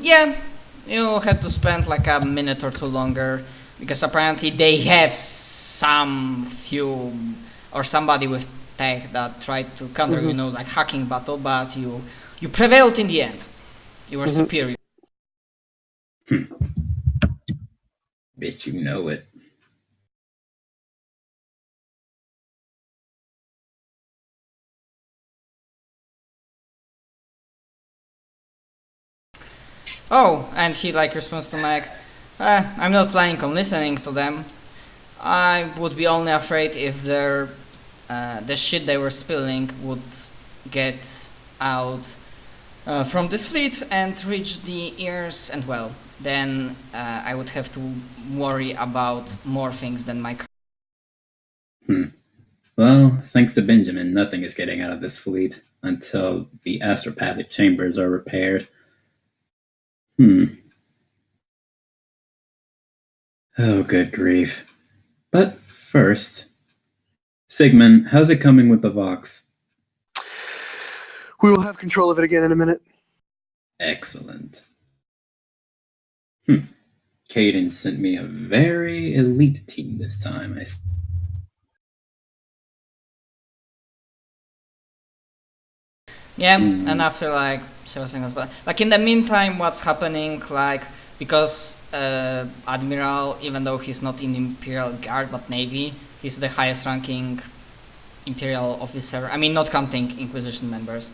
Yeah, you had to spend like a minute or two longer because apparently they have some few or somebody with tech that tried to counter, like hacking battle, but you prevailed in the end. You were superior. Bet you know it. Oh, and he like responds to Mike, I'm not planning on listening to them. I would be only afraid if the shit they were spilling would get out from this fleet and reach the ears, and well, then I would have to worry about more things than my. Well, thanks to Benjamin, nothing is getting out of this fleet until the astropathic chambers are repaired. Oh, good grief. But first, Sigmund, how's it coming with the Vox? We will have control of it again in a minute. Excellent. Caden sent me a very elite team this time. Yeah, and after like 7 seconds, but like in the meantime, what's happening, like, because Admiral, even though he's not in Imperial Guard but Navy, he's the highest ranking Imperial officer, I mean not counting Inquisition members.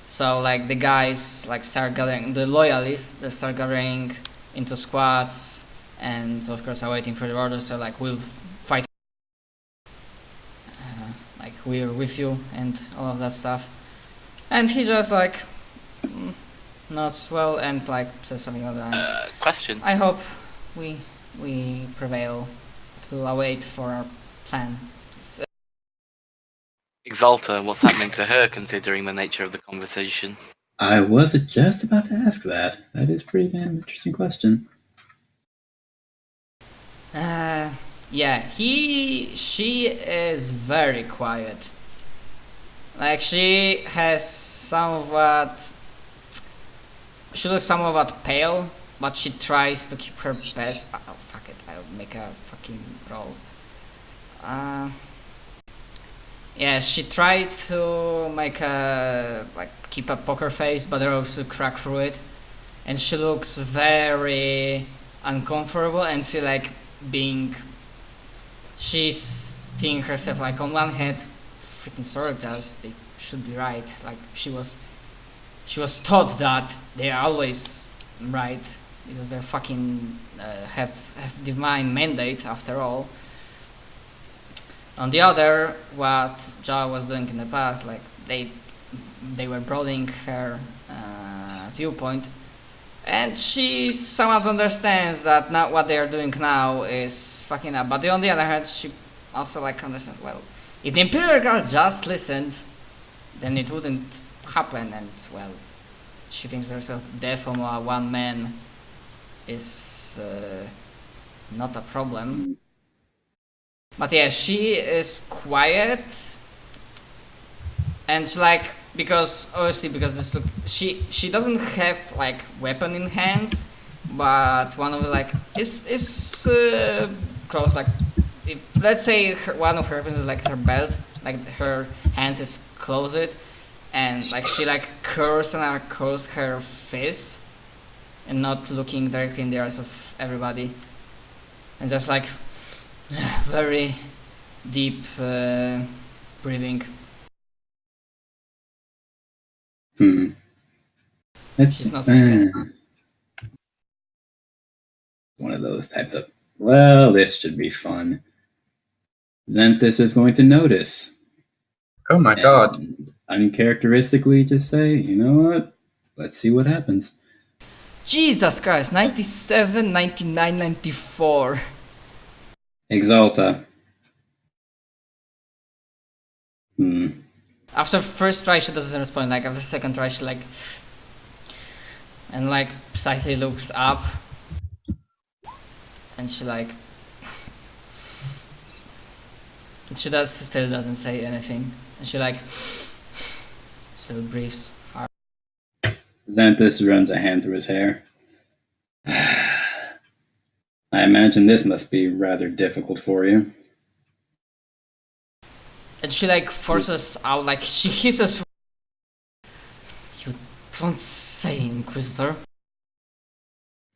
So like the guys like start gathering, the loyalists, they start gathering into squads and of course are waiting for the orders, so like we'll fight, like we're with you and all of that stuff. And he just like nods well and like says something along the lines. Question. I hope we prevail. We'll await for our plan. Exalta, what's happening to her considering the nature of the conversation? I was just about to ask that. That is a pretty damn interesting question. Yeah, she is very quiet. Like she looks somewhat pale, but she tries to keep her best. Oh fuck it, I'll make a fucking roll. Yeah, she tried to keep a poker face, but also crack through it, and she looks very uncomfortable, and she's thinking herself like, on one hand, freaking Sororitas, they should be right. Like she was taught that they are always right because they're fucking have divine mandate after all. On the other, what Jawa was doing in the past, like they were broadening her viewpoint, and she somewhat understands that not what they are doing now is fucking up. But on the other hand, she also like understands, well, if the Imperial Guard just listened, then it wouldn't happen. And well, she thinks to herself, death from one man is not a problem. But yeah, she is quiet, and because she doesn't have like weapon in hands, but one of is close. Like let's say one of her weapons is like her belt, like her hand is closed, and like she curls her fist, and not looking directly in the eyes of everybody, and just like very deep breathing. She's not sick. One of those types of, well, this should be fun. Xanthus is going to notice. Oh my god. Uncharacteristically just say, you know what? Let's see what happens. Jesus Christ, 97, 99, 94. Exalta. After first try she doesn't respond, like after second try she and slightly looks up, and she still doesn't say anything, and she still breathes hard. Xanthus runs a hand through his hair. I imagine this must be rather difficult for you. And she like forces out, like she hisses. You don't say, Inquisitor.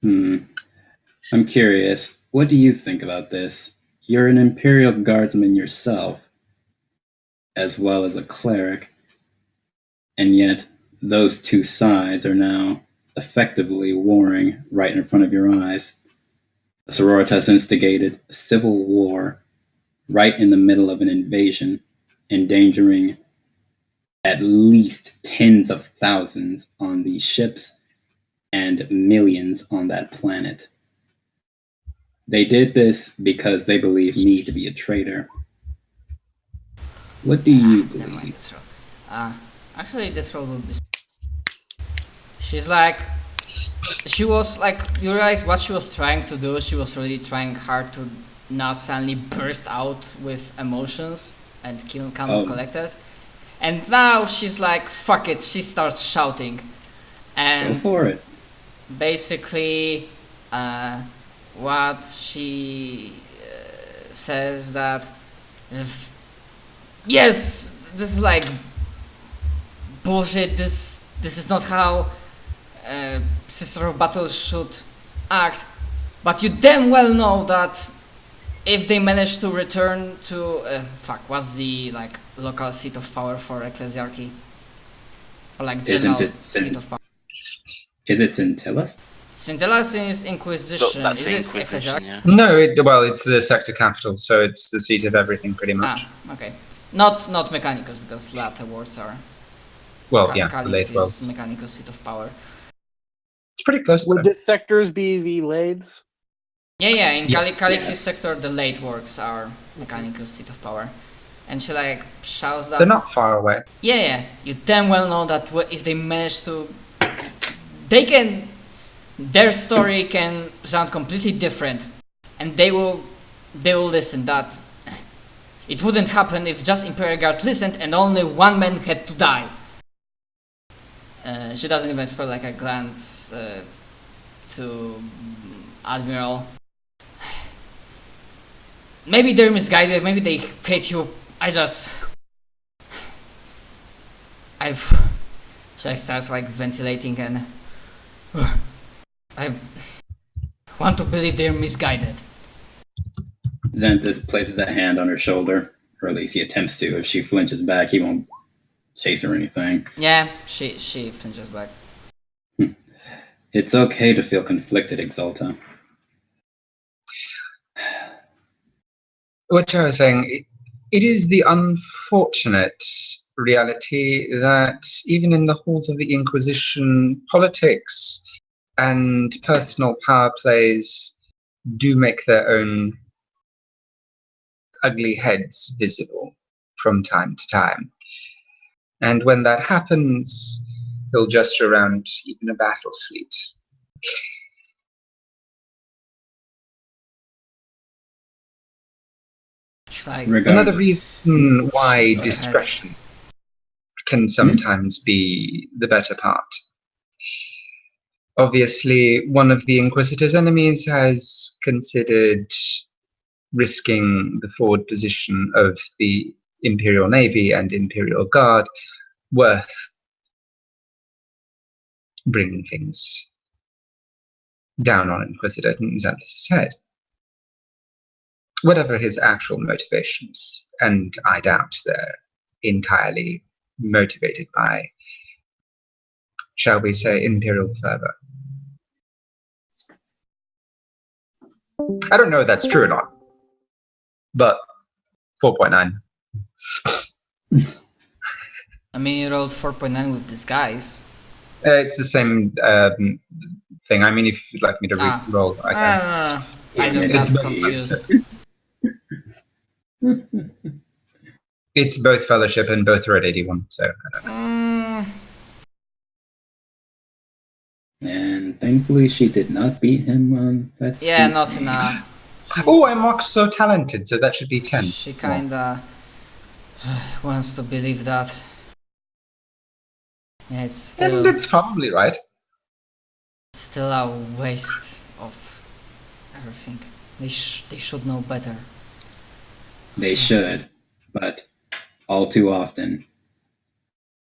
I'm curious, what do you think about this? You're an Imperial Guardsman yourself, as well as a cleric, and yet those two sides are now effectively warring right in front of your eyes. The Sororitas instigated a civil war right in the middle of an invasion, endangering at least tens of thousands on these ships and millions on that planet. They did this because they believe me to be a traitor. What do you Never mind believe? this roll. Actually, this roll will be. She's like, she was like, you realize what she was trying to do. She was really trying hard to not suddenly burst out with emotions and calm and collected. And now she's like, fuck it. She starts shouting, Go and for it. basically, what she says that, yes, this is like bullshit. This is not how Sister of Battle should act. But you damn well know that if they manage to return to what's the like local seat of power for ecclesiarchy, or like general seat of power? Is it Scintillus? Scintillus is Inquisition. But that's Is the it Inquisition, ecclesiarchy? yeah. No, it's the sector capital, so it's the seat of everything, pretty much. Okay. Not Mechanicus, because latter words are. Well, yeah, the Calix late is worlds. Mechanicus seat of power. It's pretty close, though. Would the sectors be the Lades? Yeah. In Yeah. Calix's Yes. sector, the late works are Mechanicus seat of power, and she like shouts that. They're not far away. Yeah. You damn well know that if they manage to, they can. Their story can sound completely different, and they will listen. That it wouldn't happen if just Imperial Guard listened and only one man had to die. She doesn't even spare like a glance to Admiral. Maybe they're misguided, maybe they hate you. She like starts like ventilating, and I want to believe they're misguided. Xanthus places a hand on her shoulder, or at least he attempts to. If she flinches back, he won't chase her or anything. Yeah, she flinches back. It's okay to feel conflicted, Exalta. What I was saying, it is the unfortunate reality that even in the halls of the Inquisition, politics and personal power plays do make their own ugly heads visible from time to time. And when that happens, he'll gesture around even a battle fleet. Like, Another reason why Go discretion can sometimes be the better part. Obviously, one of the Inquisitor's enemies has considered risking the forward position of the Imperial Navy and Imperial Guard worth bringing things down on Inquisitor Xanthus' head. Whatever his actual motivations, and I doubt they're entirely motivated by, shall we say, imperial fervor. I don't know if that's true or not, but 4.9. I mean, you rolled 4.9 with disguise. It's the same thing. I mean, if you'd like me to re-roll, I can. I just got It's- confused. It's both Fellowship and both Red 81, so I don't know. And thankfully she did not beat him on that. Yeah, speed. not enough. Oh, I'm marked so talented, so that should be 10. She kinda wants to believe that. Yeah, it's And still it's probably right. a waste of everything. They should know better. They should, but all too often,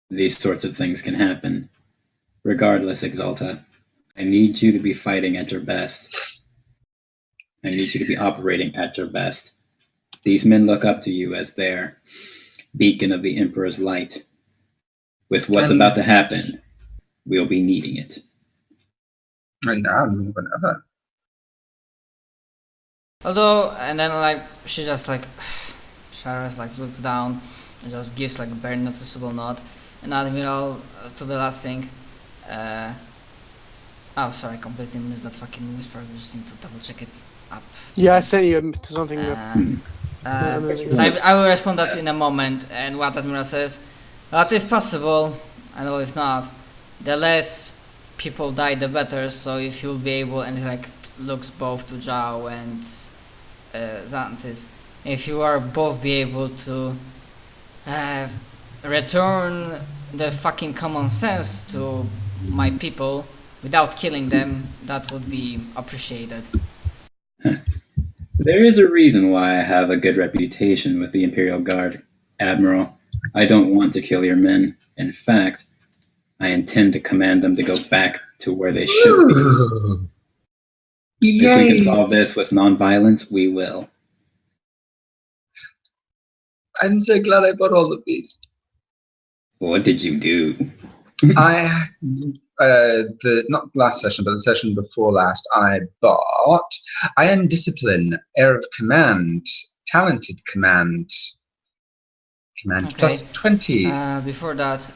these sorts of things can happen. Regardless, Exalta, I need you to be fighting at your best. I need you to be operating at your best. These men look up to you as their beacon of the Emperor's light. With what's And- about to happen, we'll be needing it. And now more than ever. Although, and then like she just like Sharas like looks down and just gives like a very noticeable nod. And Admiral, to the last thing. Oh, sorry, I completely missed that fucking whisper. I just need to double check it up. Yeah, I sent you something. So I will respond that in a moment. And what Admiral says, that if possible, I know if not, the less people die, the better. So if you'll be able, and he like looks both to Zhao and Xantis, if you are both be able to return the fucking common sense to my people without killing them, that would be appreciated. There is a reason why I have a good reputation with the Imperial Guard, Admiral. I don't want to kill your men. In fact, I intend to command them to go back to where they should be. If we can solve this with non-violence, we will. I'm so glad I bought all of these. What did you do? I not last session, but the session before last, I bought Iron Discipline, Air of Command, Talented Command, Okay. plus 20. Before that,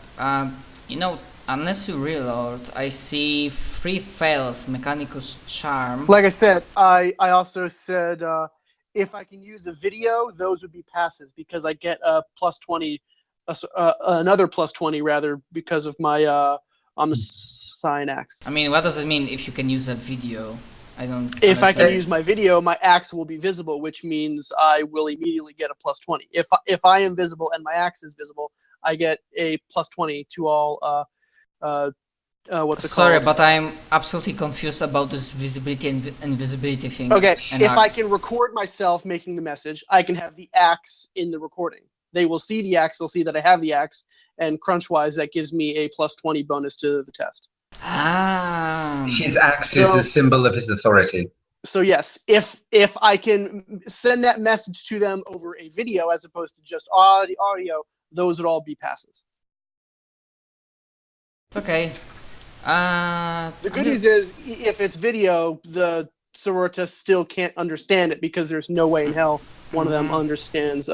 unless you reload, I see 3 fails, Mechanicus Charm. Like I said, I also said if I can use a video, those would be passes because I get a plus 20, another plus 20 rather because of my Omniscient axe. I mean, what does it mean if you can use a video? I don't. If I can understand. use my video, my axe will be visible, which means I will immediately get a plus 20. If I am visible and my axe is visible, I get a plus 20 to all. What's it Sorry, called? but I'm absolutely confused about this visibility and invisibility thing. Okay, and if I axe. can record myself making the message, I can have the axe in the recording. They will see the axe, they'll see that I have the axe, and crunch-wise, that gives me a plus 20 bonus to the test. His axe is a symbol of his authority. So yes, if I can send that message to them over a video as opposed to just audio, those would all be passes. Okay. The good news is, if it's video, the Sororitas still can't understand it because there's no way in hell one of them understands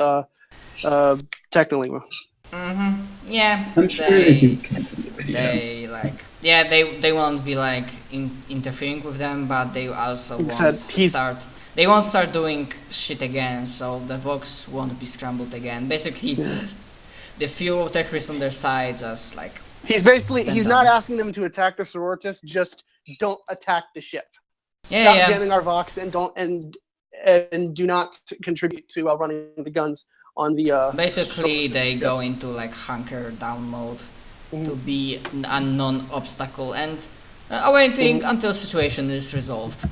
technolingua. Yeah. I'm sure if you can from the video. They won't be like interfering with them, but they also won't Except start. They won't start doing shit again, so the Vox won't be scrambled again. Basically, the few techers on their side just like. He's not asking them to attack the Sororitas, just don't attack the ship. Stop jamming our Vox and do not contribute to running the guns on the Basically, they go into like hunker down mode to be a non-obstacle and awaiting until situation is resolved.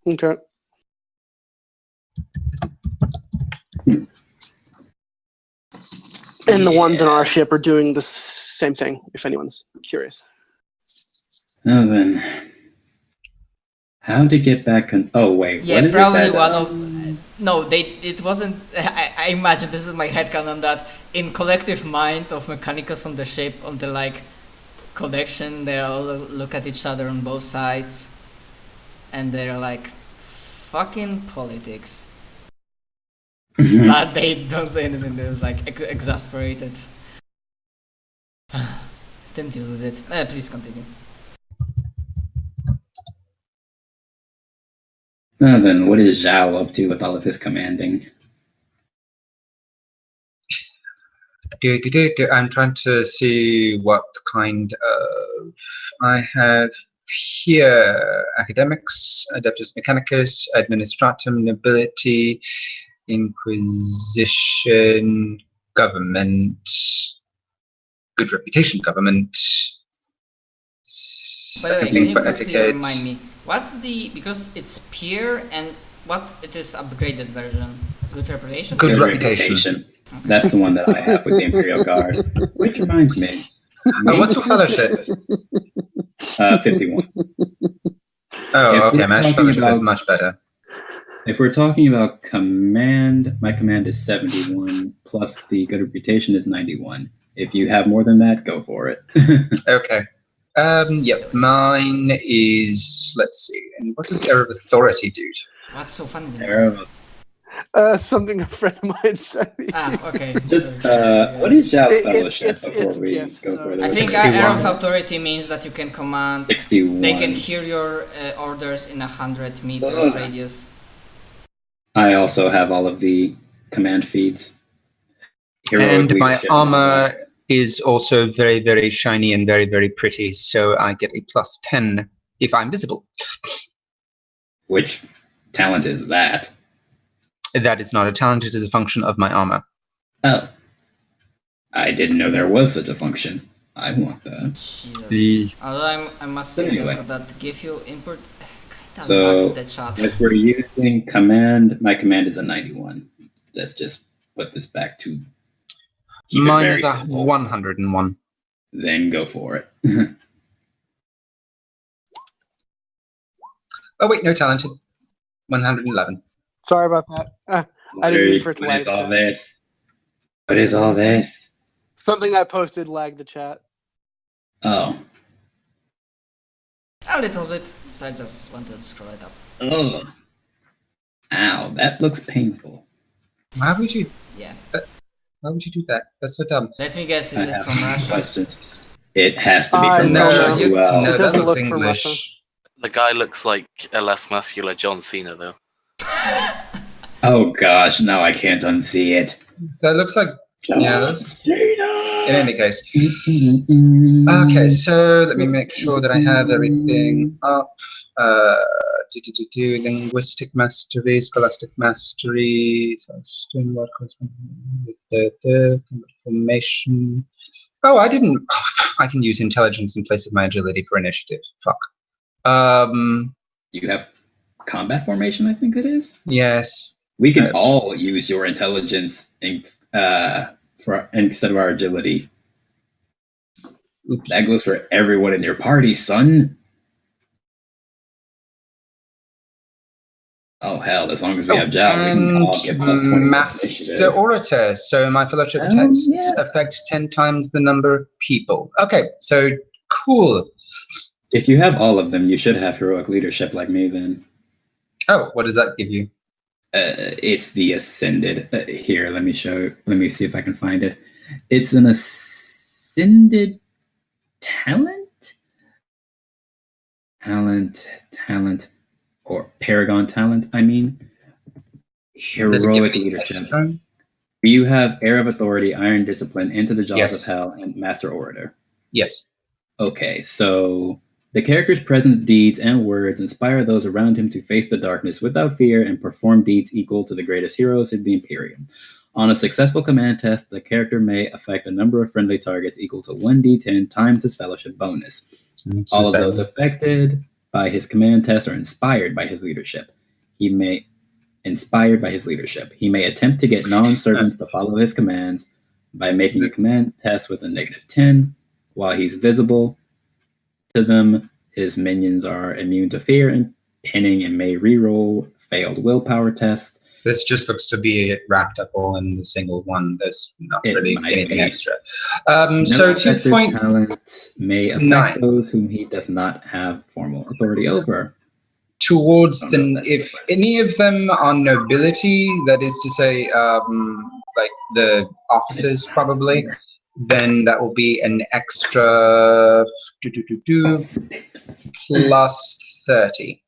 Okay. And the ones on our ship are doing the same thing, if anyone's curious. Now then, how to get back on? Oh wait, Yeah, what is probably it that, one of. No, it wasn't. I imagine this is my headcanon that in collective mind of Mechanicus on the ship, on the like connection, they all look at each other on both sides, and they're like, "Fucking politics." But they don't say anything. They're just like exasperated. Didn't deal with it. Please continue. Now then, what is Zhao up to with all of his commanding? I'm trying to see what kind of I have here: academics, adeptus mechanicus, administratum, nobility, inquisition, government. good reputation government. By the way, Second can thing you for quickly etiquette. remind me, what's the, because it's peer and what it is upgraded version? Good reputation? Good Good reputation. That's the one that I have with the Imperial Guard. Which reminds me. What's your fellowship? 51. Oh, If okay, we're my talking fellowship is about- much better. If we're talking about command, my command is 71, plus the good reputation is 91. If you have more than that, go for it. Okay. Yep, mine is, let's see, and what does Era of Authority do? What's so funny then? Arrow. Something a friend of mine sent me. Okay. Just, what is Zhao's It- fellowship it's before a we gift, go so- further? I with think it? Arrow of 61. Authority means that you can command, 61. they can hear your orders in 100 meters Ugh. radius. I also have all of the command feeds. Heroic And my leadership and all armor that. is also very, very shiny and very, very pretty, so I get a plus 10 if I'm visible. Which talent is that? That is not a talent, it is a function of my armor. Oh. I didn't know there was such a function. I want that. Jesus. Although I must say Anyway. that give you input kinda So, lags that shot. If we're using command, my command is a 91. Let's just put this back to keep it Mine very is a simple. 101. Then go for it. Oh wait, no talented. 111. Sorry about that. I didn't mean for it to What is lag. all this? What is all this? Something I posted lagged the chat. Oh. A little bit, so I just wanted to scroll it up. Oh. Ow, that looks painful. Why would you Yeah. why would you do that? That's so dumb. Let me guess, is I it have from Russia? questions. It has to be I from know. Russia. you- Who else? no, It that doesn't looks look from English. Russia. The guy looks like a less muscular John Cena, though. Oh gosh, no, I can't unsee it. That looks like Yeah, that's- Cena! in any case. Okay, Okay, so let me make sure that I have everything up. Linguistic mastery, scholastic mastery, stonework, formation. Oh, I didn't. I can use intelligence in place of my agility for initiative. Fuck. You have combat formation, I think it is. Yes. We can Yes. all use your intelligence for instead of our agility. Oops. That goes for everyone in your party, son. Oh hell! As long as we have Zhao, we can all get plus 20 Master initiative. Orator. So my fellowship Oh, texts yeah. affect 10 times the number of people. Okay, so cool. If you have all of them, you should have heroic leadership like me. Then Oh, what does that give you? it's the ascended. Here, let me show. Let me see if I can find it. It's an ascended talent, or paragon talent. I mean, Does it give heroic me leadership. extra? You have Air of Authority, Iron Discipline, Into the Jaws Yes. of Hell, and Master Orator. Yes. Okay, so the character's presence, deeds, and words inspire those around him to face the darkness without fear and perform deeds equal to the greatest heroes of the Imperium. On a successful command test, the character may affect a number of friendly targets equal to 1d10 times his fellowship bonus. All of those affected by his command test are inspired by his leadership. He may attempt to get non-servants to follow his commands by making a command test with a -10. While he's visible to them, his minions are immune to fear and pinning and may reroll failed willpower tests. This just looks to be wrapped up all in a single one. There's not It really might anything be. extra. No So effective 2 talent may affect 9. those whom he does not have formal authority over. towards I don't know the if that's if different. any of them are nobility, that is to say, like the officers probably, then that will be an extra plus 30.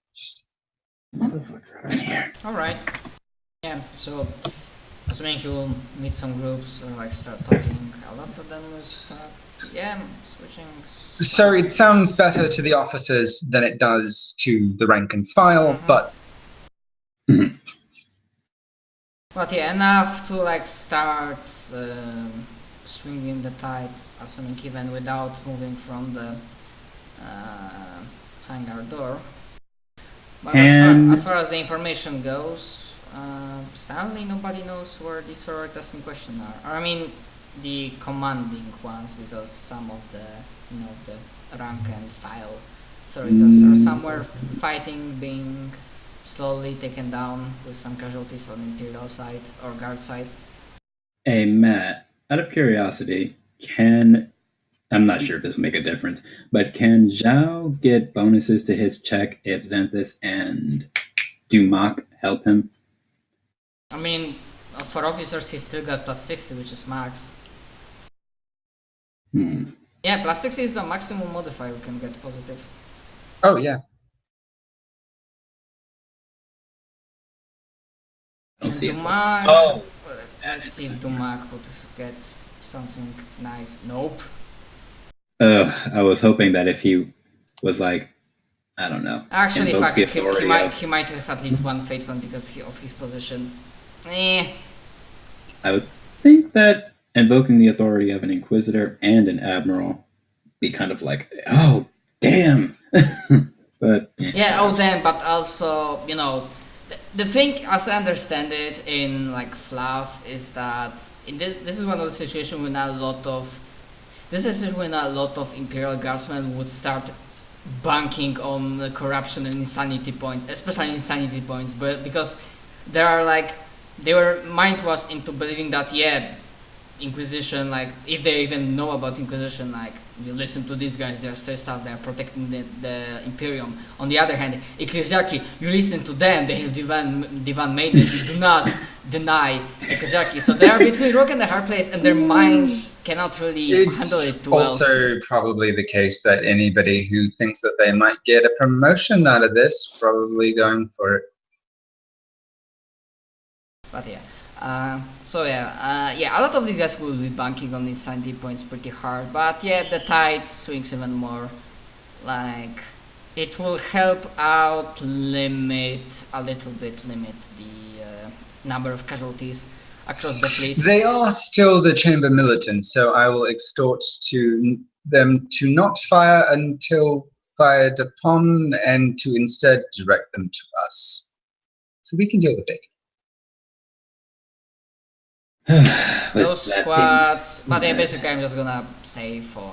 Motherfucker out here. Alright. Yeah, so assuming you'll meet some groups or like start talking, a lot of them will start, yeah, switching. So it sounds better to the officers than it does to the rank and file, but But yeah, enough to like start swinging the tide, assuming even without moving from the hangar door. But as far as the information goes, sadly nobody knows where the sororitas in question are. Or, I mean, the commanding ones, because some of the, the rank and file sororitas are somewhere fighting, being slowly taken down with some casualties on Imperial side or Guard side. Hey, Matt, out of curiosity, I'm not sure if this will make a difference, but can Zhao get bonuses to his check if Xanthus and Dumac help him? I mean, for officers, he still got plus 60, which is max. Yeah, plus 60 is the maximum modifier we can get positive. Oh, yeah. I don't see it. Dumac, let's see if Dumac would get something nice. Nope. I was hoping that if he was like, I don't know. Actually, invokes the he authority he might have at least one fate point because of his position. I would think that invoking the authority of an Inquisitor and an Admiral be kind of like, oh, damn. But yeah, oh damn, but also, the thing, as I understand it, in like Fluff, is that in this is one of the situations when a lot of Imperial Guardsmen would start banking on corruption and insanity points, especially insanity points, but because there are like their mind was into believing that Inquisition, like if they even know about Inquisition, like you listen to these guys, they're stressed out, they're protecting the Imperium. On the other hand, exactly, you listen to them, they have divine maiden, you do not deny exactly. So they are between rock and a hard place, and their minds cannot really handle it too well. It's also probably the case that anybody who thinks that they might get a promotion out of this probably going for it. But a lot of these guys will be banking on these sanity points pretty hard, but the tide swings even more. Like, it will help out limit the number of casualties across the fleet. They are still the Chamber Militant, so I will extort to them to not fire until fired upon and to instead direct them to us. So we can deal with it. Those squads, but basically I'm just gonna say for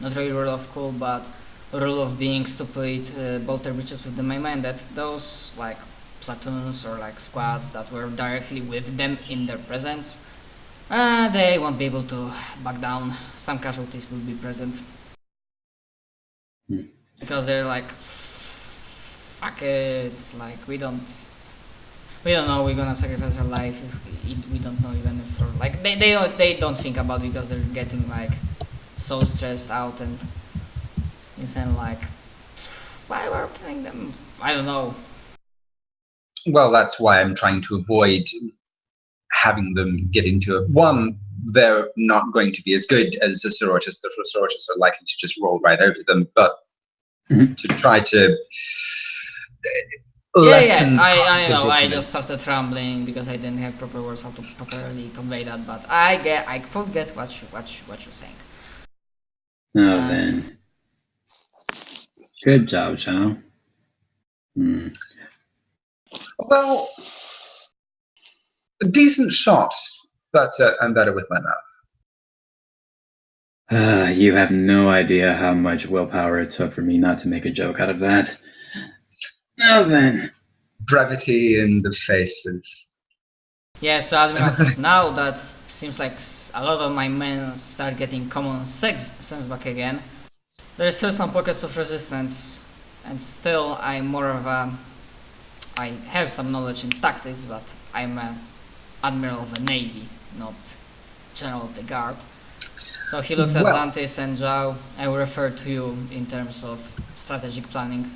not really rule of cool, but rule of being stupid, bolter breaches with the main man, that those like platoons or like squads that were directly with them in their presence, they won't be able to back down. Some casualties will be present because they're like, fuck it, like we don't know, we're gonna sacrifice our life if we don't know even if we're like they don't think about it because they're getting like so stressed out and insane, like why we're killing them, I don't know. Well, that's why I'm trying to avoid having them get into it. One, they're not going to be as good as the sororitas. The sororitas are likely to just roll right over them, but to try to I know. I just started rambling because I didn't have proper words how to properly convey that, but I forget what you're saying. Oh, then. Good job, Chao. Well, a decent shot, but I'm better with my mouth. You have no idea how much willpower it took for me not to make a joke out of that. Now then. Brevity in the face of... Yeah, so Admiral says, now that seems like a lot of my men start getting common sense back again. There's still some pockets of resistance, and still I'm more of a... I have some knowledge in tactics, but I'm an Admiral of the Navy, not General of the Guard. So he looks at Xanthus and Zhao. I will refer to you in terms of strategic planning.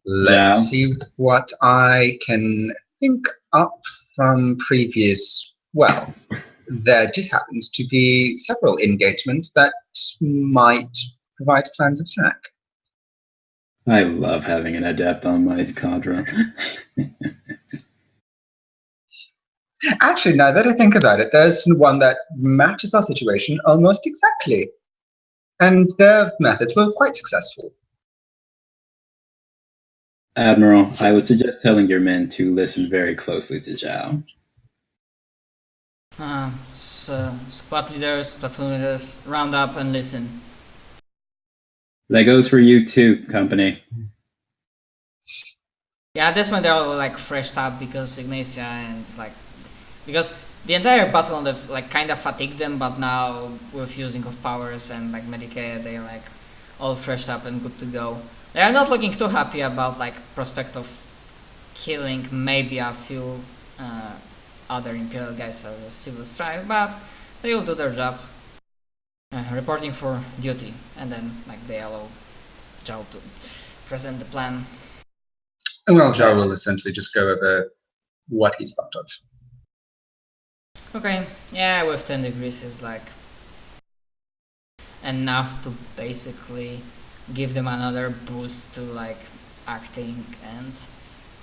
Let's see what I can think up from previous... Well, there just happens to be several engagements that might provide plans of attack. I love having an adept on my cadre. Actually, now that I think about it, there's one that matches our situation almost exactly. And their methods were quite successful. Admiral, I would suggest telling your men to listen very closely to Zhao. So, squad leaders, platoon leaders, round up and listen. That goes for you too, company. Yeah, at this point they're all like freshed up because Ignacia and because the entire battle on the kind of fatigued them, but now with using of powers and like Medicaid, they're like all freshed up and good to go. They are not looking too happy about like prospect of killing maybe a few other Imperial guys as a civil strike, but they will do their job. Reporting for duty, and then like they allow Zhao to present the plan. Well, Zhao will essentially just go over what he's thought of. Okay, yeah, with 10 degrees is like enough to basically give them another boost to like acting and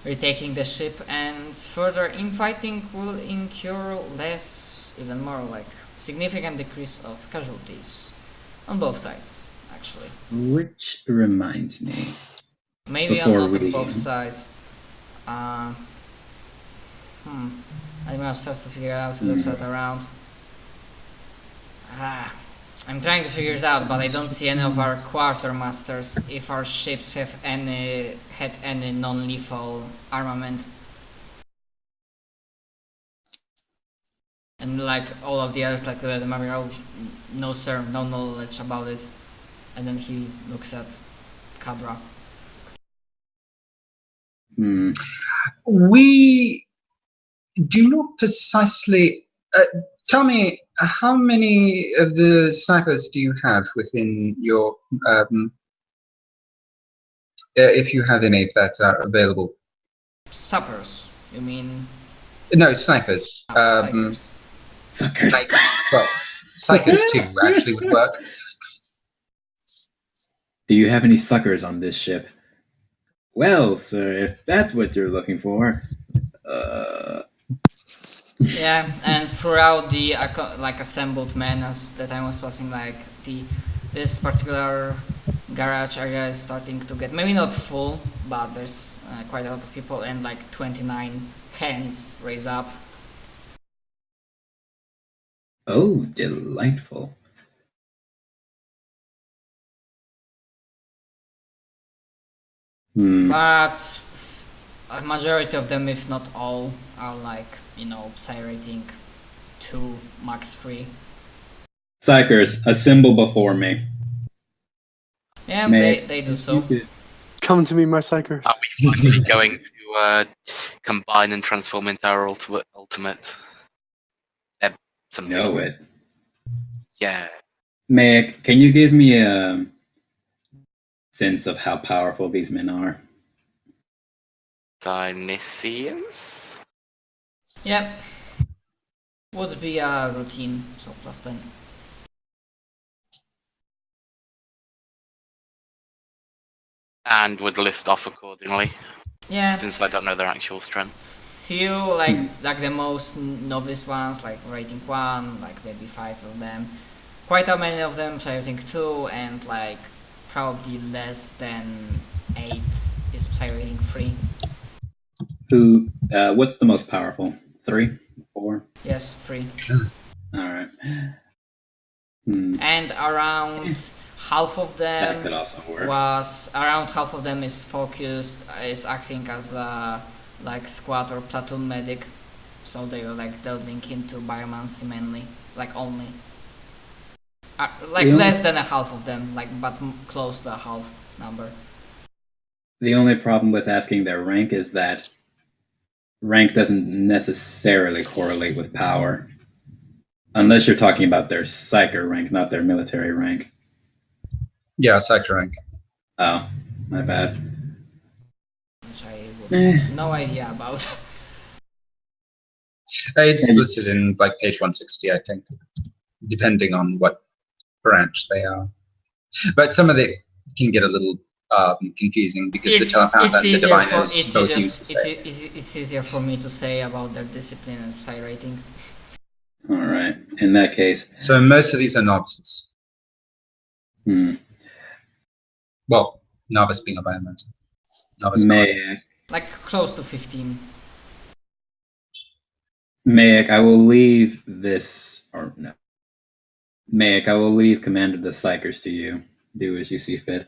retaking the ship, and further infighting will incur less, even more like significant decrease of casualties on both sides, actually. Which reminds me, Maybe Before not on we- both sides. Admiral starts to figure out, looks at around. I'm trying to figure it out, but I don't see any of our quartermasters if our ships have had any non-lethal armament. And like all of the others, like the Admiral, no sir, no knowledge about it. And then he looks at Kadra. We do not precisely... tell me, how many of the snipers do you have within your... if you have any that are available? Suppers, you mean? No, snipers. Psychers. Suckers. Snipers. Well, psychers too actually would work. Do you have any suckers on this ship? Well, sir, if that's what you're looking for, Yeah, and throughout the assembled men as the time was passing, like this particular garage area is starting to get maybe not full, but there's quite a lot of people, and like 29 hands raise up. oh, delightful. But a majority of them, if not all, are like, psi rating 2, max 3. Psychers, assemble before me. Yeah, May- they do so. Come to me, my psychers. Are we finally going to combine and transform into our ultimate? Something. Know it. Yeah. May, can you give me a sense of how powerful these men are? Dionysians? Yep. Would be a routine, so plus 10. And would list off accordingly, Yeah. since I don't know their actual strength. Few like the most novice ones, like rating 1, like maybe 5 of them. Quite a many of them psi rating 2, and like probably less than 8 is psi rating 3. What's the most powerful? 3? 4? Yes, 3. Alright. And around half of That them could also work. is acting as a like squad or platoon medic, so they are like delving into biomancy mainly, like only. Yeah. Less than a half of them, but close to a half number. The only problem with asking their rank is that rank doesn't necessarily correlate with power. Unless you're talking about their psyker rank, not their military rank. Yeah, psycho rank. Oh, my bad. Which I would have no idea about. It's listed in like page 160, I think, depending on what branch they are. But some of it can get a little confusing because the telepath and the diviners both use the same. It's easier for me to say about their discipline and psi rating. All right. In that case, So most of these are novices. Well, novice being a biomancer. Novice guardians. Like close to 15. Mayak, I will leave this, or no. Mayak, I will leave command of the Psychers to you. Do as you see fit.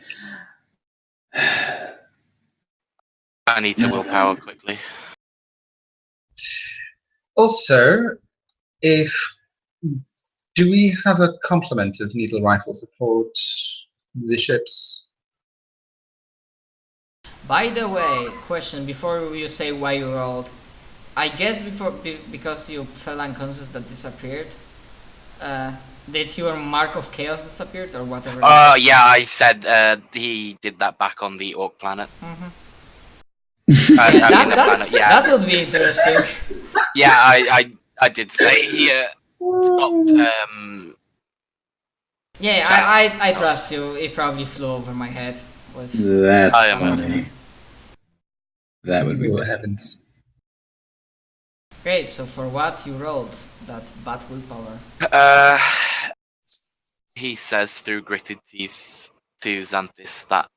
I need to willpower quickly. Also, do we have a complement of needle rifle support the ships? By the way, question before you say why you rolled. I guess because you fell unconscious that disappeared. Did your mark of chaos disappeared or whatever? Oh yeah, I said he did that back on the Orc planet. Mm-hmm. That would be interesting. Yeah, I did say he stopped. Yeah, I trust you. It probably flew over my head. That's funny. funny. That would be what happens. Great. So for what you rolled that bad willpower? He says through gritted teeth to Xanthis that,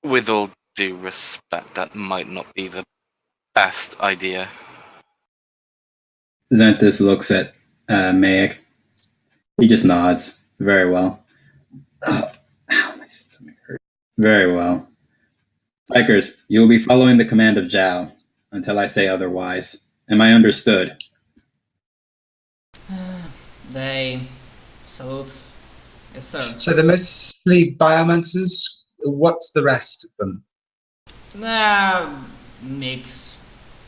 with all due respect, that might not be the best idea. Xanthis looks at Mayak. He just nods. Very well. Oh, ow, my stomach hurts. Very well. Psychers, you will be following the command of Zhao until I say otherwise. Am I understood? They salute. Yes, sir. So they're mostly biomancers. What's the rest of them? Mix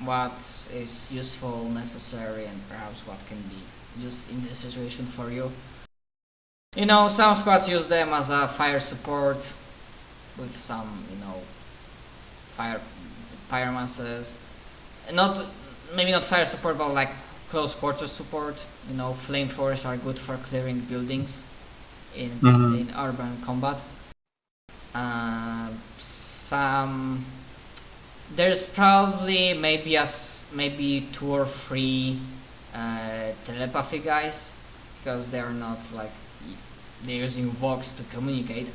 what is useful, necessary, and perhaps what can be used in this situation for you. You know, some squads use them as a fire support with some, pyromancers. Maybe not fire support, but like close quarters support. Flamethrowers are good for clearing buildings in urban combat. There's probably maybe 2 or 3 telepathy guys, because they're not like they're using Vox to communicate.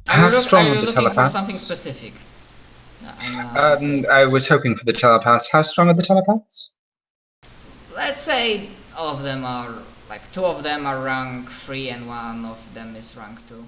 How strong are you are the looking for telepaths? something specific? I was hoping for the telepaths. How strong are the telepaths? Let's say all of them are, like 2 of them are rank 3 and 1 of them is rank 2.